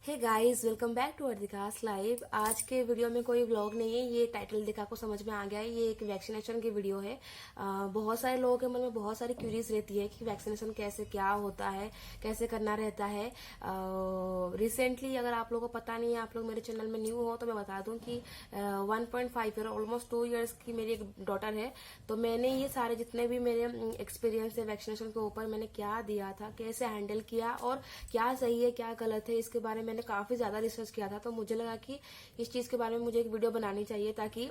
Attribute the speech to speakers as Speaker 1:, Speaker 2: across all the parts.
Speaker 1: Hey guys, welcome back to अर्दिकास live. आज के वीडियो में कोई व्लॉग नहीं है। ये टाइटल देखा को समझ में आ गया है, ये एक वैक्सीनेशन की वीडियो है। बहुत सारे लोगों के मन में बहुत सारी क्यूरीज रहती है कि वैक्सीनेशन कैसे क्या होता है, कैसे करना रहता है। रिसेंटली अगर आप लोगों को पता नहीं है, आप लोग मेरे चैनल में न्यू हो तो मैं बता दूं कि 1.5 ईयर ऑलमोस्ट 2 ईयर्स की मेरी एक डॉटर है। तो मैंने ये सारे जितने भी मेरे एक्सपीरियंस है वैक्सीनेशन के ऊपर, मैंने क्या दिया था, कैसे हैंडल किया और क्या सही है क्या गलत है, इसके बारे में मैंने काफी ज्यादा रिसर्च किया था। तो मुझे लगा कि इस चीज के बारे में मुझे एक वीडियो बनानी चाहिए ताकि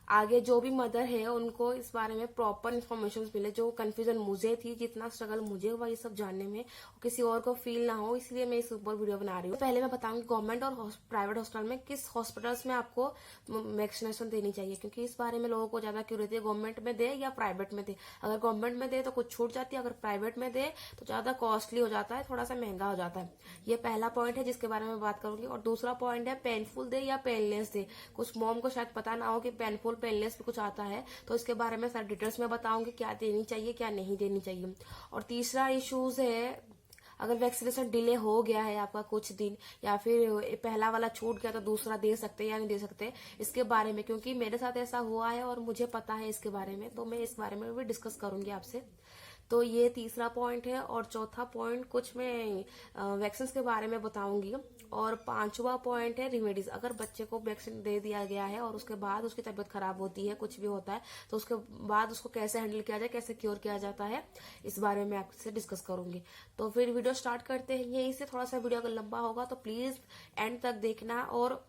Speaker 1: आगे जो भी मदर है उनको इस बारे में प्रॉपर इन्फॉर्मेशन मिले। जो कंफ्यूजन मुझे थी, जितना स्ट्रगल मुझे हुआ ये सब जानने में, किसी और को फील ना हो, इसलिए मैं इस ऊपर वीडियो बना रही हूँ। पहले मैं बताऊंगी गवर्नमेंट और प्राइवेट हॉस्पिटल में किस हॉस्पिटल्स में आपको वैक्सीनेशन देनी चाहिए, क्योंकि इस बारे में लोगों को ज्यादा क्यों रहती है, गवर्नमेंट में दे या प्राइवेट में दे। अगर गवर्नमेंट में दे तो कुछ छूट जाती है, अगर प्राइवेट में दे तो ज्यादा कॉस्टली हो जाता है, थोड़ा सा महंगा हो जाता है। ये पहला पॉइंट है जिसके बारे में बात करूंगी। और दूसरा पॉइंट है पेनफुल दे या पेनलेस दे। कुछ मॉम को शायद पता ना हो कि पेनफुल पेनलेस भी कुछ आता है, तो इसके बारे में सारे डिटेल्स में बताऊंगी, क्या देनी चाहिए क्या नहीं देनी चाहिए। और तीसरा इश्यूज है, अगर वैक्सीनेशन डिले हो गया है आपका कुछ दिन, या फिर पहला वाला छूट गया तो दूसरा दे सकते या नहीं दे सकते, इसके बारे में, क्योंकि मेरे साथ ऐसा हुआ है और मुझे पता है इसके बारे में, तो मैं इस बारे में भी डिस्कस करूंगी आपसे। तो ये तीसरा पॉइंट है। और चौथा पॉइंट कुछ मैं वैक्सीन के बारे में बताऊंगी। और पांचवा पॉइंट है रिमेडीज। अगर बच्चे को वैक्सीन दे दिया गया है और उसके बाद उसकी तबीयत खराब होती है, कुछ भी होता है, तो उसके बाद उसको कैसे हैंडल किया जाए, कैसे क्योर किया जाता है, इस बारे में आपसे डिस्कस करूंगी। तो फिर वीडियो स्टार्ट करते हैं। यहीं से थोड़ा सा वीडियो अगर लंबा होगा तो प्लीज एंड तक देखना, और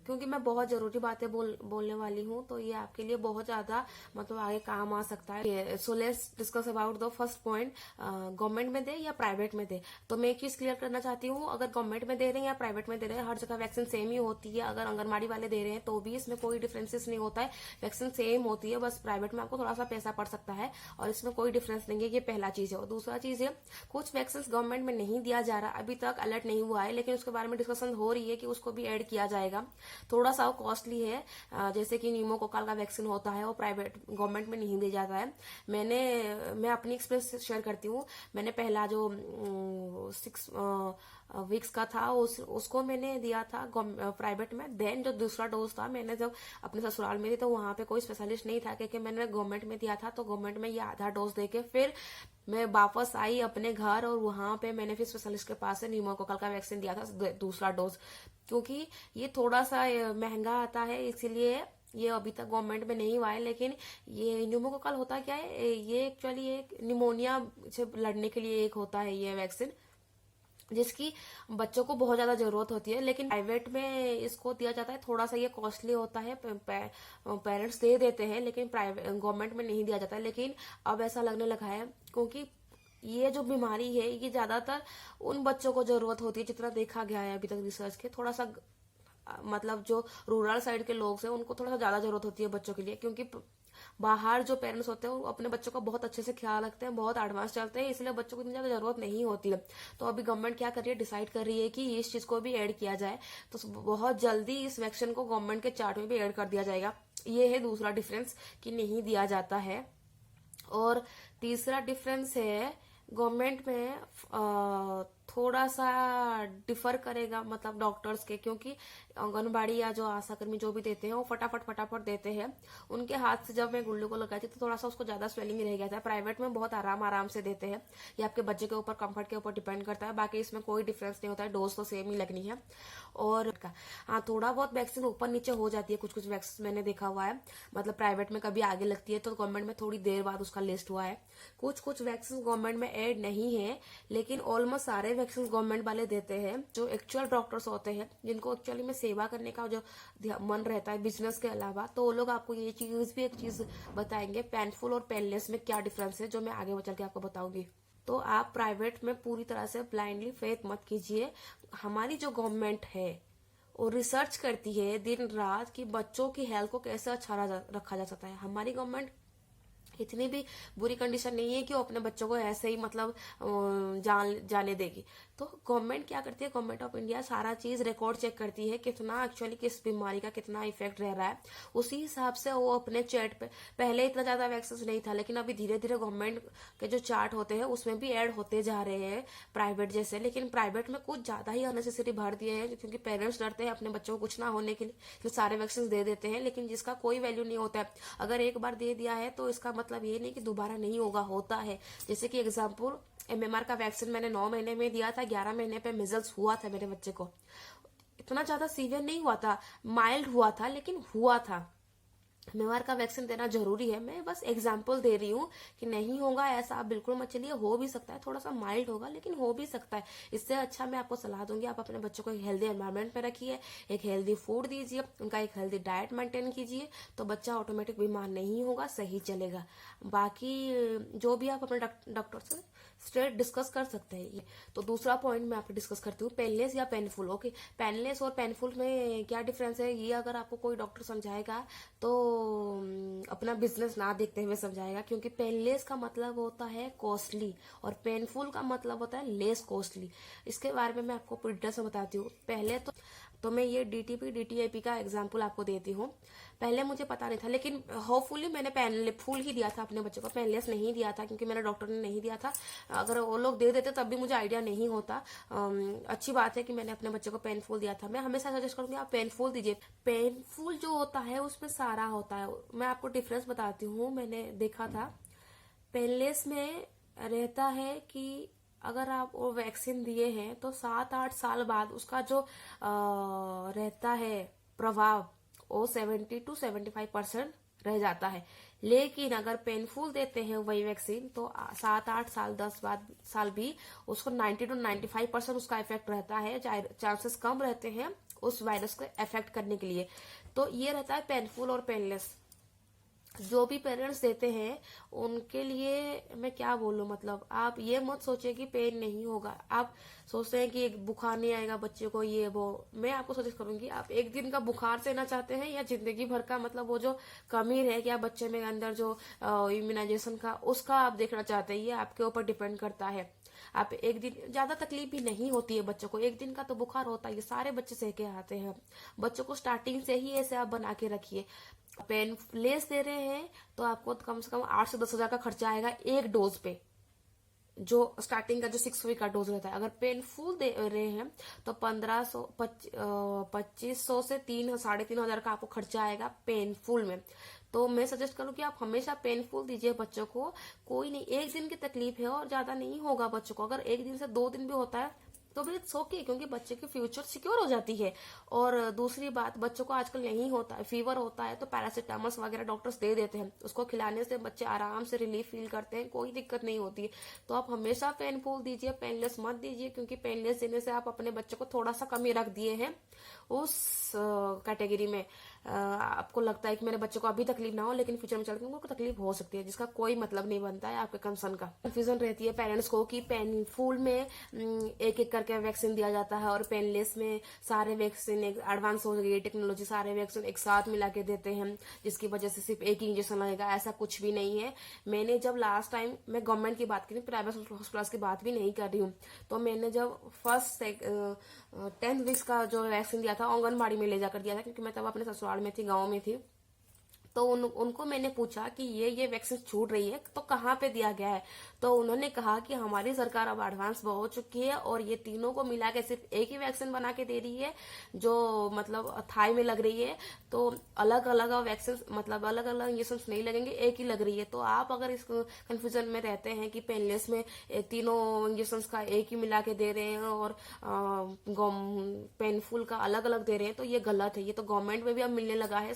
Speaker 1: क्योंकि मैं बहुत जरूरी बातें बोलने वाली हूँ, तो ये आपके लिए बहुत ज्यादा मतलब आगे काम आ सकता है। So let's discuss about the first point, government में दे या प्राइवेट में दे। तो मैं एक चीज क्लियर करना चाहती हूँ, अगर गवर्नमेंट में दे रहे हैं या प्राइवेट में दे रहे हैं, हर जगह वैक्सीन सेम ही होती है। अगर आंगनबाड़ी वाले दे रहे हैं तो भी इसमें कोई डिफरेंसेस नहीं होता है, वैक्सीन सेम होती है। बस प्राइवेट में आपको थोड़ा सा पैसा पड़ सकता है और इसमें कोई डिफरेंस नहीं है। ये पहला चीज है। और दूसरा चीज है, कुछ वैक्सीन गवर्नमेंट में नहीं दिया जा रहा, अभी तक अलर्ट नहीं हुआ है, लेकिन उसके बारे में डिस्कशन हो रही है कि उसको भी ऐड किया जाएगा। थोड़ा सा कॉस्टली है, जैसे कि न्यूमोकोकल का वैक्सीन होता है वो प्राइवेट गवर्नमेंट में नहीं दिया जाता है। मैं अपनी एक्सपीरियंस शेयर करती हूँ। मैंने पहला जो 6 वीक्स का था उसको मैंने दिया था प्राइवेट में। देन जो दूसरा डोज था, मैंने जब अपने ससुराल में थी तो वहां पे कोई स्पेशलिस्ट नहीं था, क्योंकि मैंने गवर्नमेंट में दिया था। तो गवर्नमेंट में ये आधा डोज देके फिर मैं वापस आई अपने घर, और वहां पे मैंने फिर स्पेशलिस्ट के पास से न्यूमोकोकल का वैक्सीन दिया था, दूसरा डोज। क्योंकि ये थोड़ा सा महंगा आता है, इसीलिए ये अभी तक गवर्नमेंट में नहीं हुआ है। लेकिन ये न्यूमोकोकल होता क्या है, ये एक्चुअली एक निमोनिया से लड़ने के लिए एक होता है ये वैक्सीन, जिसकी बच्चों को बहुत ज्यादा जरूरत होती है। लेकिन प्राइवेट में इसको दिया जाता है, थोड़ा सा ये कॉस्टली होता है। पेरेंट्स दे देते हैं लेकिन प्राइवेट गवर्नमेंट में नहीं दिया जाता है। लेकिन अब ऐसा लगने लगा है, क्योंकि ये जो बीमारी है ये ज्यादातर उन बच्चों को जरूरत होती है, जितना देखा गया है अभी तक रिसर्च के। थोड़ा सा मतलब जो रूरल साइड के लोग हैं उनको थोड़ा सा ज्यादा जरूरत होती है बच्चों के लिए, क्योंकि बाहर जो पेरेंट्स होते हैं वो अपने बच्चों का बहुत अच्छे से ख्याल रखते हैं, बहुत एडवांस चलते हैं, इसलिए बच्चों को इतनी ज्यादा जरूरत नहीं होती है। तो अभी गवर्नमेंट क्या कर रही है, डिसाइड कर रही है कि इस चीज को भी ऐड किया जाए। तो बहुत जल्दी इस वैक्सीन को गवर्नमेंट के चार्ट में भी ऐड कर दिया जाएगा। ये है दूसरा डिफरेंस कि नहीं दिया जाता है। और तीसरा डिफरेंस है, गवर्नमेंट में थोड़ा सा डिफर करेगा, मतलब डॉक्टर्स के, क्योंकि आंगनबाड़ी या जो आशाकर्मी जो भी देते हैं वो फटाफट देते हैं। उनके हाथ से जब मैं गुल्लू को लगाई थी तो थोड़ा सा उसको ज्यादा स्वेलिंग रह गया था। प्राइवेट में बहुत आराम से देते हैं। ये आपके बच्चे के ऊपर, कंफर्ट के ऊपर डिपेंड करता है। बाकी इसमें कोई डिफरेंस नहीं होता है, डोज तो सेम ही लगनी है। और हाँ, थोड़ा बहुत वैक्सीन ऊपर नीचे हो जाती है, कुछ वैक्सीन मैंने देखा हुआ है, मतलब प्राइवेट में कभी आगे लगती है तो गवर्नमेंट में थोड़ी देर बाद उसका लिस्ट हुआ है। कुछ वैक्सीन गवर्नमेंट में ऐड नहीं है, लेकिन ऑलमोस्ट सारे वैक्सीन गवर्नमेंट वाले देते हैं। जो एक्चुअल डॉक्टर्स होते हैं, जिनको एक्चुअली में सेवा करने का जो मन रहता है बिजनेस के अलावा, तो वो लोग आपको ये चीज भी एक चीज बताएंगे, पेनफुल और पेनलेस में क्या डिफरेंस है, जो मैं आगे चल के आपको बताऊंगी। तो आप प्राइवेट में पूरी तरह से ब्लाइंडली फेथ मत कीजिए। हमारी जो गवर्नमेंट है वो रिसर्च करती है दिन रात कि बच्चों की हेल्थ को कैसे अच्छा रखा जा सकता है। हमारी गवर्नमेंट इतनी भी बुरी कंडीशन नहीं है कि वो अपने बच्चों को ऐसे ही मतलब जाने देगी। तो गवर्नमेंट क्या करती है, गवर्नमेंट ऑफ इंडिया सारा चीज रिकॉर्ड चेक करती है कितना एक्चुअली किस बीमारी का कितना इफेक्ट रह रहा है, उसी हिसाब से वो अपने चैट पे, पहले इतना ज्यादा वैक्सीन नहीं था लेकिन अभी धीरे धीरे गवर्नमेंट के जो चार्ट होते हैं उसमें भी ऐड होते जा रहे हैं प्राइवेट जैसे। लेकिन प्राइवेट में कुछ ज्यादा ही अननेसेसरी भर दिए हैं क्योंकि पेरेंट्स डरते हैं अपने बच्चों को कुछ ना होने के लिए, तो सारे वैक्सीन दे देते हैं लेकिन जिसका कोई वैल्यू नहीं होता है। अगर एक बार दे दिया है तो इसका मतलब ये नहीं कि दोबारा नहीं होगा, होता है। जैसे कि एग्जाम्पल, MMR का वैक्सीन मैंने 9 महीने में दिया था, 11 महीने पे मिजल्स हुआ था मेरे बच्चे को। इतना ज्यादा सीवियर नहीं हुआ था, माइल्ड हुआ था लेकिन हुआ था। MMR का वैक्सीन देना जरूरी है, मैं बस एग्जाम्पल दे रही हूँ कि नहीं होगा ऐसा आप बिल्कुल मत चलिए, हो भी सकता है, थोड़ा सा माइल्ड होगा लेकिन हो भी सकता है। इससे अच्छा मैं आपको सलाह दूंगी आप अपने बच्चों को एक हेल्दी एनवायरनमेंट में रखिए, एक हेल्दी फूड दीजिए, उनका एक हेल्दी डाइट मेंटेन कीजिए, तो बच्चा ऑटोमेटिक बीमार नहीं होगा, सही चलेगा। बाकी जो भी आप अपने डॉक्टर से स्ट्रेट डिस्कस कर सकते हैं। तो दूसरा पॉइंट मैं आपको डिस्कस करती हूँ, पेनलेस या पेनफुल। ओके, पेनलेस और पेनफुल में क्या डिफरेंस है, ये अगर आपको कोई डॉक्टर समझाएगा तो अपना बिजनेस ना देखते हुए समझाएगा, क्योंकि पेनलेस का मतलब होता है कॉस्टली और पेनफुल का मतलब होता है लेस कॉस्टली। इसके बारे में मैं आपको पूरी डिटेल से बताती हूँ। पहले तो मैं ये DTP DTIP का एग्जाम्पल आपको देती हूँ। पहले मुझे पता नहीं था लेकिन होपफुली मैंने पेनफुल ही दिया था अपने बच्चे को, पेनलेस नहीं दिया था क्योंकि मेरे डॉक्टर ने नहीं दिया था। अगर वो लोग दे देते तब भी मुझे आइडिया नहीं होता। अच्छी बात है कि मैंने अपने बच्चे को पेनफुल दिया था। मैं हमेशा सजेस्ट करूंगी आप पेनफुल दीजिए। पेनफुल जो होता है उसमें सारा होता है, मैं आपको डिफरेंस बताती हूँ। मैंने देखा था पेनलेस में रहता है कि अगर आप वो वैक्सीन दिए हैं तो 7-8 साल बाद उसका जो रहता है प्रभाव, वो 70-75% रह जाता है। लेकिन अगर पेनफुल देते हैं वही वैक्सीन तो 7-8 साल 10 साल भी उसको 90-95% उसका इफेक्ट रहता है, चांसेस कम रहते हैं उस वायरस को इफेक्ट करने के लिए। तो ये रहता है पेनफुल और पेनलेस। जो भी पेरेंट्स देते हैं उनके लिए मैं क्या बोलूं, मतलब आप ये मत सोचिए कि पेन नहीं होगा। आप सोचते हैं कि एक बुखार नहीं आएगा बच्चे को, ये वो। मैं आपको सजेस्ट करूंगी आप एक दिन का बुखार सहना चाहते हैं या जिंदगी भर का, मतलब वो जो कमी रह गया बच्चे में अंदर जो इम्यूनाइजेशन का, उसका आप देखना चाहते हैं, ये आपके ऊपर डिपेंड करता है। आप एक दिन, ज्यादा तकलीफ भी नहीं होती है बच्चों को, एक दिन का तो बुखार होता है, ये सारे बच्चे सह के आते हैं। बच्चों को स्टार्टिंग से ही ऐसे आप बना के रखिए। पेनलेस दे रहे हैं तो आपको कम से कम 8 से 10 हजार का खर्चा आएगा एक डोज पे, जो स्टार्टिंग का जो 6 वीक का डोज रहता है। अगर पेनफुल दे रहे हैं तो 2500 से 3-3,500 का आपको खर्चा आएगा पेनफुल में। तो मैं सजेस्ट करूँ कि आप हमेशा पेनफुल दीजिए बच्चों को। कोई नहीं, एक दिन की तकलीफ है और ज्यादा नहीं होगा बच्चों को। अगर एक दिन से 2 दिन भी होता है तो भी इट्स ओके, क्योंकि बच्चे की फ्यूचर सिक्योर हो जाती है। और दूसरी बात, बच्चों को आजकल नहीं होता है, फीवर होता है तो पैरासिटामॉल वगैरह डॉक्टर्स दे देते हैं, उसको खिलाने से बच्चे आराम से रिलीफ फील करते हैं, कोई दिक्कत नहीं होती है। तो आप हमेशा पेनफुल दीजिए, पेनलेस मत दीजिए, क्योंकि पेनलेस देने से आप अपने बच्चे को थोड़ा सा कमी रख दिए हैं उस कैटेगरी में। आपको लगता है कि मेरे बच्चे को अभी तकलीफ ना हो लेकिन फ्यूचर में चलकर उनको तकलीफ हो सकती है, जिसका कोई मतलब नहीं बनता है आपके कंसर्न का। कंफ्यूजन रहती है पेरेंट्स को कि पेनफुल में एक एक करके वैक्सीन दिया जाता है और पेनलेस में सारे वैक्सीन, एडवांस हो गई है टेक्नोलॉजी, सारे वैक्सीन एक साथ मिला के देते हैं जिसकी वजह से सिर्फ एक ही इंजेक्शन लगेगा। ऐसा कुछ भी नहीं है। मैंने जब लास्ट टाइम, मैं गवर्नमेंट की बात करी, प्राइवेट हॉस्पिटल की बात भी नहीं कर रही हूँ, तो मैंने जब फर्स्ट 10th वीक्स का जो वैक्सीन दिया था आंगनबाड़ी में ले जाकर दिया था, क्योंकि मैं तब अपने ससुराल में थी, गाँव में थी। तो उनको मैंने पूछा कि ये वैक्सीन छूट रही है तो कहाँ पे दिया गया है, तो उन्होंने कहा कि हमारी सरकार अब एडवांस हो चुकी है और ये तीनों को मिला के सिर्फ एक ही वैक्सीन बना के दे रही है, जो मतलब थाई में लग रही है। तो अलग अलग वैक्सीन, मतलब अलग अलग इंजेक्शन नहीं लगेंगे, एक ही लग रही है। तो आप अगर इस कंफ्यूजन में रहते हैं कि पेनलेस में तीनों इंजेक्शन का एक ही मिला के दे रहे हैं और पेनफुल का अलग अलग दे रहे हैं, तो ये गलत है। ये तो गवर्नमेंट में भी अब मिलने लगा है,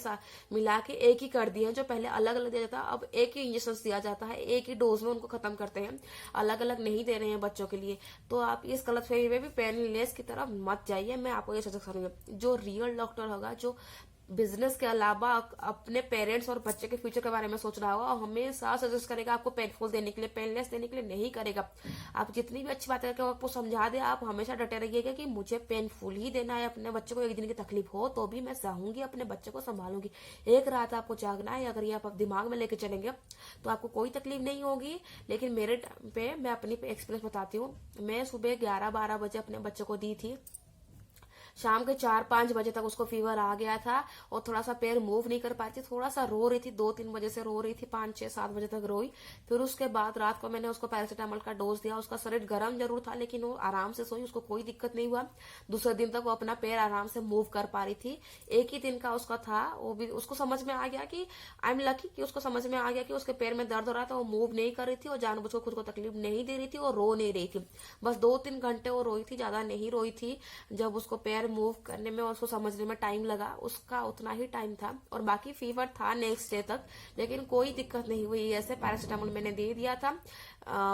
Speaker 1: मिला के एक ही कर दिए हैं। जो पहले अलग अलग दिया जाता, अब एक ही इंजेक्शन दिया जाता है, एक ही डोज में उनको खत्म करते हैं, अलग अलग नहीं दे रहे हैं बच्चों के लिए। तो आप इस गलतफहमी में भी पेनलेस की तरफ मत जाइए। मैं आपको ये सजेस्ट करूंगी, जो रियल डॉक्टर होगा, जो बिजनेस के अलावा अपने पेरेंट्स और बच्चे के फ्यूचर के बारे में सोच रहा होगा और हमेशा सजेस्ट करेगा आपको पेनफुल देने के लिए, पेनलेस देने के लिए नहीं करेगा। आप जितनी भी अच्छी बात करके आपको समझा दे, आप हमेशा डटे रहिएगा कि मुझे पेनफुल ही देना है। अपने बच्चे को एक दिन की तकलीफ हो तो भी मैं चाहूंगी अपने बच्चे को संभालूंगी। एक रात आपको जागना है, अगर ये आप दिमाग में लेके चलेंगे तो आपको कोई तकलीफ नहीं होगी। लेकिन मेरे टाइम पे मैं अपनी एक्सपीरियंस बताती हूँ। मैं सुबह 11-12 बजे अपने बच्चे को दी थी, शाम के 4-5 बजे तक उसको फीवर आ गया था और थोड़ा सा पैर मूव नहीं कर पाती थी, थोड़ा सा रो रही थी, 2-3 बजे से रो रही थी, 5-6-7 बजे तक रोई। फिर उसके बाद रात को मैंने उसको पैरासीटामोल का डोज दिया। उसका शरीर गर्म जरूर था लेकिन वो आराम से सोई, उसको कोई दिक्कत नहीं हुआ। दूसरे दिन तक वो अपना पैर आराम से मूव कर पा रही थी। एक ही दिन का उसका था, वो भी उसको समझ में आ गया कि आई एम लकी कि उसको समझ में आ गया कि उसके पैर में दर्द हो रहा था। वो मूव नहीं कर रही थी और जानबूझ को खुद को तकलीफ नहीं दे रही थी और रो नहीं रही थी। बस 2-3 घंटे वो रोई थी, ज्यादा नहीं रोई थी। जब उसको पैर मूव करने में और उसको समझने में टाइम लगा, उसका उतना ही टाइम था। और बाकी फीवर था नेक्स्ट डे तक, लेकिन कोई दिक्कत नहीं हुई। ऐसे पैरासीटामोल मैंने दे दिया था,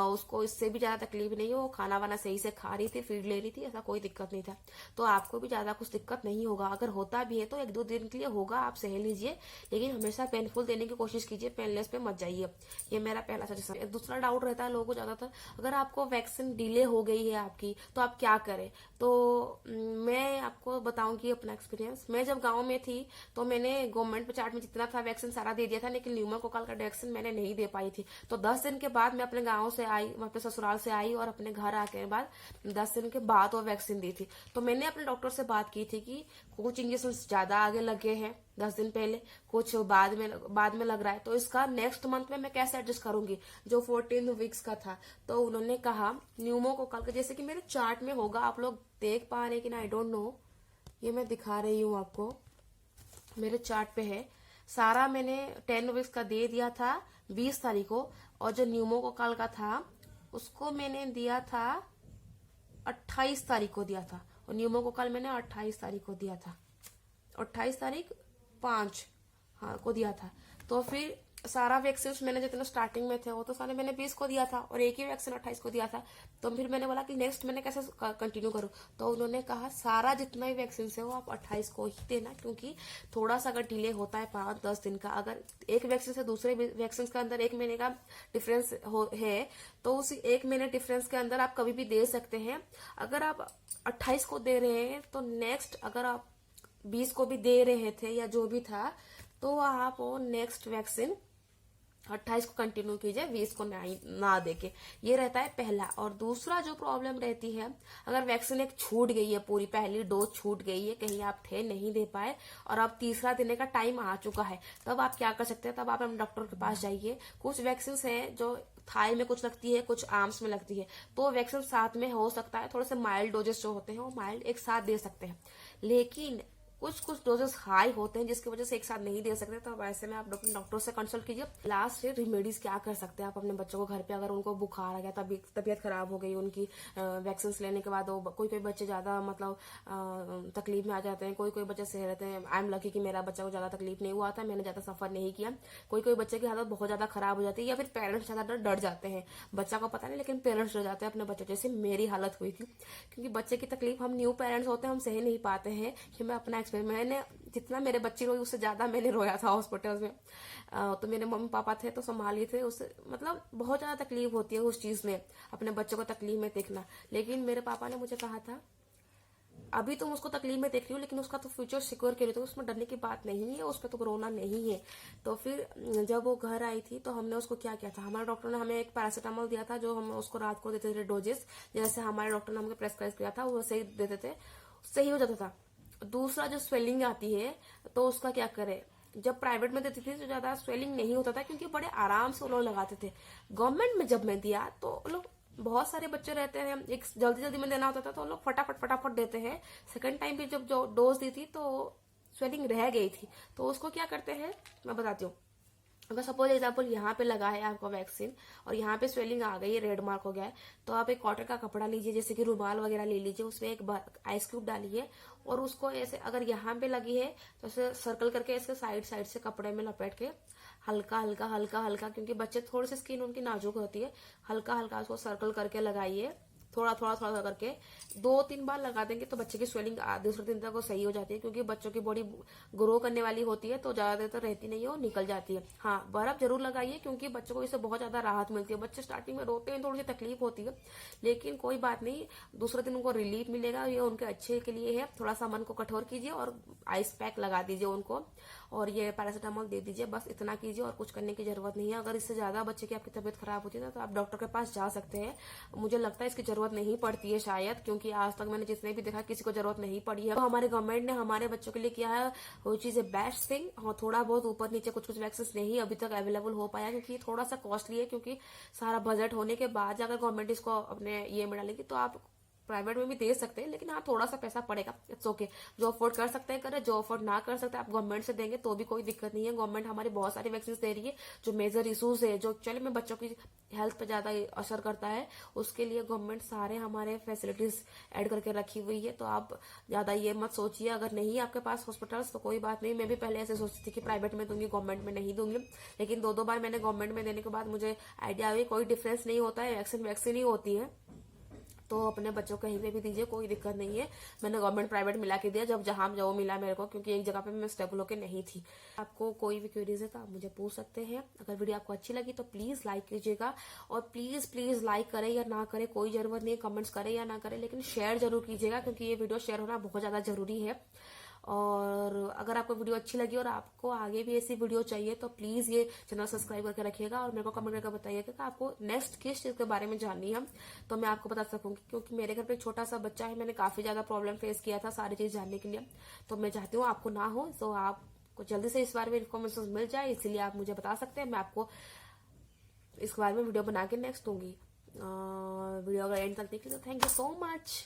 Speaker 1: उसको इससे भी ज्यादा तकलीफ नहीं हो, खाना वाना सही से खा रही थी, फीड ले रही थी, ऐसा कोई दिक्कत नहीं था। तो आपको भी ज्यादा कुछ दिक्कत नहीं होगा। अगर होता भी है तो 1-2 दिन के लिए होगा, आप सह लीजिए, लेकिन हमेशा पेनफुल देने की कोशिश कीजिए, पेनलेस पे मत जाइए। ये मेरा पहला सजेशन है। दूसरा डाउट रहता है लोगों को ज्यादातर, अगर आपको वैक्सीन डिले हो गई है आपकी तो आप क्या करें। तो मैं आपको बताऊंगी अपना एक्सपीरियंस। मैं जब गांव में थी तो मैंने गवर्नमेंट चार्ट में जितना था वैक्सीन सारा दे दिया था, लेकिन न्यूमोकोकल का वैक्सीन मैंने नहीं दे पाई थी। तो 10 दिन के बाद मैं अपने गांव से आई, मैं अपने ससुराल से आई और अपने घर आके के बाद 10 दिन के बाद वो वैक्सीन दी थी। तो मैंने अपने डॉक्टर से बात की थी कि कुछ इंजेक्शन ज्यादा आगे लगे हैं 10 दिन पहले, कुछ बाद में लग रहा है, तो इसका नेक्स्ट मंथ में मैं कैसे एडजस्ट करूंगी, जो 14 वीक्स का था। तो उन्होंने कहा न्यूमोकोकल का, जैसे कि मेरे चार्ट में होगा, आप लोग देख पा रहे हैं कि ना, आई डोंट नो, ये मैं दिखा रही हूँ आपको, मेरे चार्ट पे है सारा। मैंने 10 वीक्स का दे दिया था 20 तारीख को, और जो न्यूमोकोकल का था उसको मैंने दिया था 28 तारीख को दिया था। और न्यूमोकोकल मैंने 28 तारीख को दिया था, 28 तारीख 5 हाँ को दिया था। तो फिर सारा वैक्सीन मैंने जितने स्टार्टिंग में थे वो तो सारे मैंने 20 को दिया था और एक ही वैक्सीन 28 को दिया था। तो फिर मैंने बोला कि नेक्स्ट मैंने कैसे कंटिन्यू करूं। तो उन्होंने कहा सारा जितना भी वैक्सीन है वो आप 28 को ही देना, क्योंकि थोड़ा सा अगर डिले होता है 5-10 दिन का, अगर एक वैक्सीन से दूसरे वैक्सीन के अंदर 1 महीने का डिफरेंस है तो उस 1 महीने डिफरेंस के अंदर आप कभी भी दे सकते हैं। अगर आप 28 को दे रहे हैं तो नेक्स्ट अगर आप 20 को भी दे रहे थे या जो भी था, तो आप वो नेक्स्ट वैक्सीन 28 को कंटिन्यू कीजिए, 20 को ना देके। ये रहता है पहला। और दूसरा जो प्रॉब्लम रहती है, अगर वैक्सीन एक छूट गई है, पूरी पहली डोज छूट गई है, कहीं आप थे नहीं दे पाए और अब तीसरा देने का टाइम आ चुका है, तब आप क्या कर सकते हैं, तब आप अपने डॉक्टर के पास जाइए। कुछ वैक्सीन है जो थाई में कुछ लगती है, कुछ आर्म्स में लगती है, तो वैक्सीन साथ में हो सकता है। थोड़े से माइल्ड डोजेस जो होते हैं वो माइल्ड एक साथ दे सकते हैं, लेकिन कुछ डोजेस हाई होते हैं जिसकी वजह से एक साथ नहीं दे सकते। तो ऐसे में आप डॉक्टर से कंसल्ट कीजिए। लास्ट रेमेडीज क्या कर सकते हैं आप अपने बच्चों को घर पे, अगर उनको बुखार आ गया, तबीयत खराब हो गई उनकी वैक्सीन लेने के बाद, कोई बच्चे ज्यादा मतलब तकलीफ में आ जाते हैं, कोई बच्चे सह रहते हैं। आई एम लकी कि मेरा बच्चा को ज्यादा तकलीफ नहीं हुआ था, मैंने ज्यादा सफर नहीं किया। कोई बच्चे की हालत बहुत ज्यादा खराब हो जाती है या फिर पेरेंट्स ज्यादा डर जाते हैं, बच्चा को पता नहीं लेकिन पेरेंट्स डर जाते हैं अपने बच्चे, जैसे मेरी हालत हुई थी। क्योंकि बच्चे की तकलीफ हम न्यू पेरेंट्स होते हैं, हम सह नहीं पाते हैं। कि मैं अपना एक्सपीरियंस, मैंने जितना मेरे बच्ची रोई उससे ज्यादा मैंने रोया था हॉस्पिटल में। तो मेरे मम्मी पापा थे तो संभालिए थे, उससे मतलब बहुत ज्यादा तकलीफ होती है उस चीज में, अपने बच्चों को तकलीफ में देखना। लेकिन मेरे पापा ने मुझे कहा था अभी तुम उसको तकलीफ में देख रही हो लेकिन उसका तो फ्यूचर सिक्योर कर रही हो, तो उसमें डरने की बात नहीं है, उस पर तो रोना नहीं है। तो फिर जब वो घर आई थी तो हमने उसको क्या किया था, हमारे डॉक्टर ने हमें एक पैरासीटामोल दिया था जो हम उसको रात को देते थे डोजेस, जैसे हमारे डॉक्टर ने हमें प्रेस्क्राइब किया था वो सही देते थे, सही हो जाता था। दूसरा जो स्वेलिंग आती है तो उसका क्या करे, जब प्राइवेट में देती थी तो ज्यादा स्वेलिंग नहीं होता था क्योंकि बड़े आराम से वो लोग लगाते थे। गवर्नमेंट में जब मैं दिया तो लोग बहुत सारे बच्चे रहते हैं, एक जल्दी में देना होता था तो लोग फटाफट देते हैं। सेकंड टाइम भी जब जो डोज दी थी तो स्वेलिंग रह गई थी, तो उसको क्या करते हैं मैं बताती हूँ। अगर सपोज एग्जाम्पल यहाँ पे लगा है आपका वैक्सीन और यहाँ पे स्वेलिंग आ गई है, रेड मार्क हो गया है, तो आप एक कॉटन का कपड़ा लीजिए, जैसे कि रुमाल वगैरह ले लीजिए, उसमें एक आइस क्यूब डालिए और उसको ऐसे, अगर यहाँ पे लगी है तो ऐसे सर्कल करके इसके साइड से कपड़े में लपेट के हल्का हल्का, क्योंकि बच्चे थोड़ी सी स्किन उनकी नाजुक होती है, हल्का उसको सर्कल करके लगाइए थोड़ा थोड़ा थोड़ा करके 2-3 बार लगा देंगे तो बच्चे की स्वेलिंग दूसरे दिन तक वो सही हो जाती है, क्योंकि बच्चों की बॉडी ग्रो करने वाली होती है तो ज्यादा देर तक रहती नहीं है और निकल जाती है। हाँ, बर्फ जरूर लगाइए, क्योंकि बच्चों को इससे बहुत ज्यादा राहत मिलती है। बच्चे स्टार्टिंग में रोते हैं, थोड़ी सी तकलीफ होती है, लेकिन कोई बात नहीं, दूसरे दिन उनको रिलीफ मिलेगा। ये उनके अच्छे के लिए है। थोड़ा सा मन को कठोर कीजिए और आइस पैक लगा दीजिए उनको, और ये पैरासीटामोल दे दीजिए, बस इतना कीजिए और कुछ करने की जरूरत नहीं है। अगर इससे ज्यादा बच्चे की आपकी तबीयत खराब होती है तो आप डॉक्टर के पास जा सकते हैं। मुझे लगता है इसकी जरूरत नहीं पड़ती है शायद, क्योंकि आज तक मैंने जितने भी देखा किसी को जरूरत नहीं पड़ी है। तो हमारे गवर्नमेंट ने हमारे बच्चों के लिए किया है वो चीज बेस्ट थिंग। हाँ, थोड़ा बहुत ऊपर नीचे कुछ कुछ वैक्सीन नहीं अभी तक अवेलेबल हो पाया, क्योंकि थोड़ा सा कॉस्टली है, क्योंकि सारा बजट होने के बाद अगर गवर्नमेंट इसको अपने ये में डालेगी तो आप प्राइवेट में भी दे सकते हैं, लेकिन हाँ थोड़ा सा पैसा पड़ेगा। इट्स ओके, जो अफोर्ड कर सकते हैं करें, जो अफोर्ड ना कर सकते आप गवर्नमेंट से देंगे तो भी कोई दिक्कत नहीं है। गवर्नमेंट हमारी बहुत सारी वैक्सीन दे रही है। जो मेजर इशूज है, जो एक्चुअली में बच्चों की हेल्थ पे ज्यादा असर करता है, उसके लिए गवर्नमेंट सारे हमारे फैसिलिटीज ऐड करके रखी हुई है। तो आप ज्यादा ये मत सोचिए। अगर नहीं आपके पास हॉस्पिटल्स तो कोई बात नहीं। मैं भी पहले ऐसे सोचती थी कि प्राइवेट में दूंगी, गवर्नमेंट में नहीं दूंगी, लेकिन 2-2 बार मैंने गवर्नमेंट में देने के बाद मुझे आइडिया हुई कोई डिफरेंस नहीं होता है, वैक्सीन वैक्सीन ही होती है। तो अपने बच्चों को कहीं पे भी दीजिए, कोई दिक्कत नहीं है। मैंने गवर्नमेंट प्राइवेट मिला के दिया जहां जो मिला मेरे को, क्योंकि एक जगह पे मैं स्टेबल होकर नहीं थी। आपको कोई भी क्वेरीज है तो आप मुझे पूछ सकते हैं। अगर वीडियो आपको अच्छी लगी तो प्लीज लाइक कीजिएगा, और प्लीज प्लीज लाइक करें या ना करें कोई जरूरत नहीं है, कमेंट्स करें या ना करें, लेकिन शेयर जरूर कीजिएगा, क्योंकि ये वीडियो शेयर होना बहुत ज्यादा जरूरी है। और अगर आपको वीडियो अच्छी लगी और आपको आगे भी ऐसी वीडियो चाहिए तो प्लीज ये चैनल सब्सक्राइब करके रखिएगा, और मेरे को कमेंट करके बताइएगा कि आपको नेक्स्ट किस चीज के बारे में जाननी है, तो मैं आपको बता सकूंगी। क्योंकि मेरे घर पे एक छोटा सा बच्चा है, मैंने काफी ज्यादा प्रॉब्लम फेस किया था सारी चीज जानने के लिए, तो मैं चाहती हूँ आपको ना हो, तो आपको जल्दी से इस बारे में इन्फॉर्मेशन मिल जाए, इसलिए आप मुझे बता सकते हैं। मैं आपको इसके बारे में वीडियो बना के नेक्स्ट दूंगी। वीडियो अगर एंड तक देखिए तो thank you so much,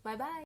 Speaker 1: bye bye.